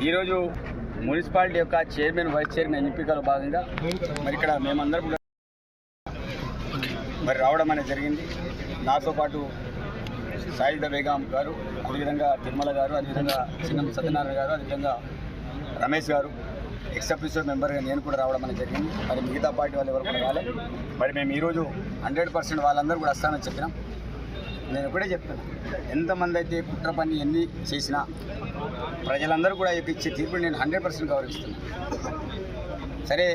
ఈరోజు మున్సిపాలిటీ యొక్క chairman vice chairman ఎంపికలో భాగంగా మరి ఇక్కడ మేమందరం కూడా మరి రావడం అనేది జరిగింది. నాతో పాటు సాయిద బేగం గారు, అదేవిధంగా తిరుమల గారు, అదేవిధంగా చిన్నం సత్యనారాయణ గారు, అదేవిధంగా రమేష్ గారు, ఎక్స్-అఫీషియల్ మెంబర్గా నేను కూడా రావడం అనేది జరిగింది. మరి మిగతా పార్టీ వాళ్ళు ఎవరు కూడా రాలేదు. మరి మేము ఈరోజు 100% వాళ్ళందరూ కూడా వస్తామని చెప్పినాం. నేను ఒకటే చెప్తాను, ఎంతమంది అయితే కుట్ర పని ఎన్ని చేసినా ప్రజలందరూ కూడా ఇచ్చే తీర్పుని నేను 100% గౌరవిస్తున్నాను. సరే,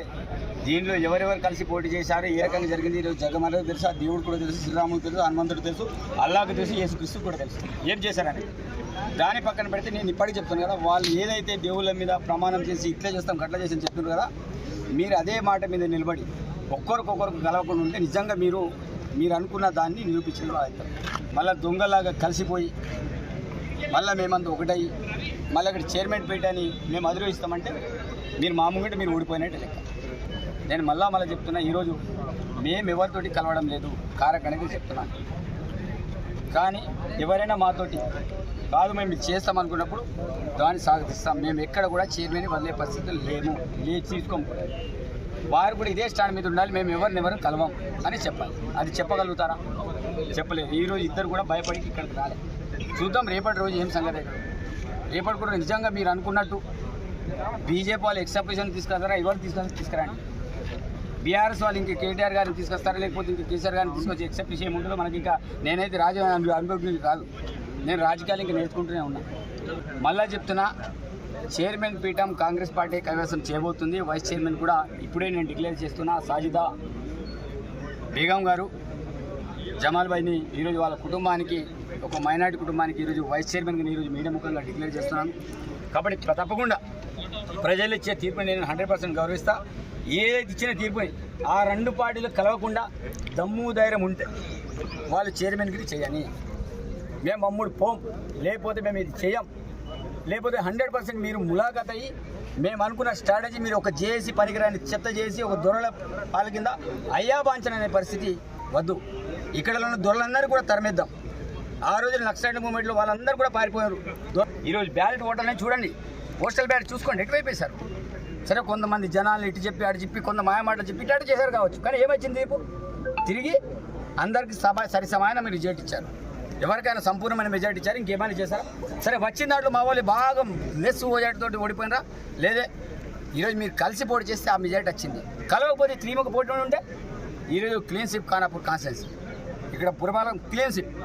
దీనిలో ఎవరెవరు కలిసి పోటీ చేశారు, ఏ రకంగా జరిగింది, ఈరోజు జగమన్నకు తెలుసు, ఆ దేవుడు కూడా తెలుసు, శ్రీరాముడు తెలుసు, హనుమంతుడు తెలుసు, అల్లాహకు తెలుసు, యేసుక్రీస్తు కూడా తెలుసు ఏం చేశారని. దాని పక్కన పెడితే నేను ఇప్పటికీ చెప్తాను కదా, వాళ్ళు ఏదైతే దేవుళ్ళ మీద ప్రమాణం చేసి ఇట్లా చేస్తాం గట్లా చేసి చెప్తున్నారు కదా, మీరు అదే మాట మీద నిలబడి ఒక్కరికొకరికి కలవకుండా ఉంటే నిజంగా మీరు అనుకున్న దాన్ని నిరూపించడం అవుతారు. మళ్ళీ దొంగలాగా కలిసిపోయి మళ్ళీ మేమంతా ఒకటై మళ్ళీ అక్కడ చైర్మన్ పీఠాన్ని మేము అధిరోహిస్తామంటే మీరు మా ముంగట మీరు ఓడిపోయినట్టు లెక్క. నేను మళ్ళీ చెప్తున్నా, ఈరోజు మేము ఎవరితోటి కలవడం లేదు, కారక్ అనేది చెప్తున్నాను. కానీ ఎవరైనా మాతోటి కాదు మేము ఇది చేస్తామనుకున్నప్పుడు దాన్ని సాగతిస్తాం. మేము ఎక్కడ కూడా చైర్మన్ వదిలే పరిస్థితులు లేము, తీసుకోము. వారు కూడా ఇదే స్టాండ్ మీద ఉండాలి, మేము ఎవరిని కలవం అని చెప్పాలి. అది చెప్పగలుగుతారా? చెప్పలేదు. ఈరోజు ఇద్దరు కూడా భయపడి ఇక్కడికి రాలేదు. చూద్దాం రేపటి రోజు ఏం సంగతి. రేపటి కూడా నిజంగా మీరు అనుకున్నట్టు బీజేపీ వాళ్ళు ఎక్స్-అఫీషియల్ తీసుకొస్తారా, ఎవరు తీసుకురండి. బీఆర్ఎస్ వాళ్ళు ఇంక కేటీఆర్ గారిని తీసుకొస్తారా, లేకపోతే ఇంక కేసీఆర్ గారిని తీసుకొచ్చి ఎక్స్-అఫీషియల్ ఉంటుందో మనకి. ఇంకా నేనైతే అనుభవం కాదు, నేను రాజకీయాలు ఇంకా నేర్చుకుంటూనే ఉన్నా. మళ్ళా చెప్తున్నా, చైర్మన్ పీఠం కాంగ్రెస్ పార్టీ కైవసం చేయబోతుంది. వైస్ చైర్మన్ కూడా ఇప్పుడే నేను డిక్లేర్ చేస్తున్నా. సాజిదా బేగం గారు జమాల్ భాయ్ని ఈరోజు వాళ్ళ కుటుంబానికి, ఒక మైనార్టీ కుటుంబానికి ఈరోజు వైస్ చైర్మన్గా ఈరోజు మీడియా ముఖంగా డిక్లేర్ చేస్తున్నాను. కాబట్టి తప్పకుండా ప్రజలు ఇచ్చే తీర్పుని నేను 100% గౌరవిస్తా. ఏదైతే ఇచ్చిన తీర్పుని ఆ రెండు పార్టీలు కలవకుండా దమ్ము ధైర్యం ఉంటే వాళ్ళు చైర్మన్కి చేయని, మేము మమ్ముడు పోం, లేకపోతే మేము ఇది చేయం. లేకపోతే 100% మీరు ములాఖాత్ అయ్యి మేము అనుకున్న స్ట్రాటజీ మీరు ఒక జేఏసీ పనికిరాని చెత్త చేసి ఒక దొరల పాల కింద అయ్యాబాంచన అనే పరిస్థితి వద్దు. ఇక్కడ ఉన్న దొరలందరూ కూడా తరిమేద్దాం. ఆ రోజు నక్సలైట్ మూవ్మెంట్లో వాళ్ళందరూ కూడా పారిపోయారు. ఈరోజు బ్యాలెట్ ఓటర్లని చూడండి, పోస్టల్ బ్యాలెట్ చూసుకోండి, ఎటువైపేశారు. సరే, కొంతమంది జనాలు ఇటు చెప్పి అటు చెప్పి కొంత మాయమాటలు చెప్పి ఇటు చేశారు కావచ్చు, కానీ ఏమొచ్చింది రేపు తిరిగి అందరికీ సరి సమానం మీరు రిజల్ట్ ఇచ్చారు. ఎవరికైనా సంపూర్ణమైన మెజార్టీ ఇచ్చారు, ఇంకేమైనా చేశారా? సరే, వచ్చిన దాంట్లో మా వాళ్ళు బాగా లెస్ మెజార్టీతోటి ఓడిపోయినరా లేదే. ఈరోజు మీరు కలిసి పోటీ చేస్తే ఆ మెజార్టీ వచ్చింది. కలవకపోతే 3 పోటీ ఉంటే ఈరోజు క్లీన్ స్వీప్ ఖానాపూర్ కాన్స్టిట్యున్సీ, ఇక్కడ పురపాలెం క్లీన్ స్వీప్.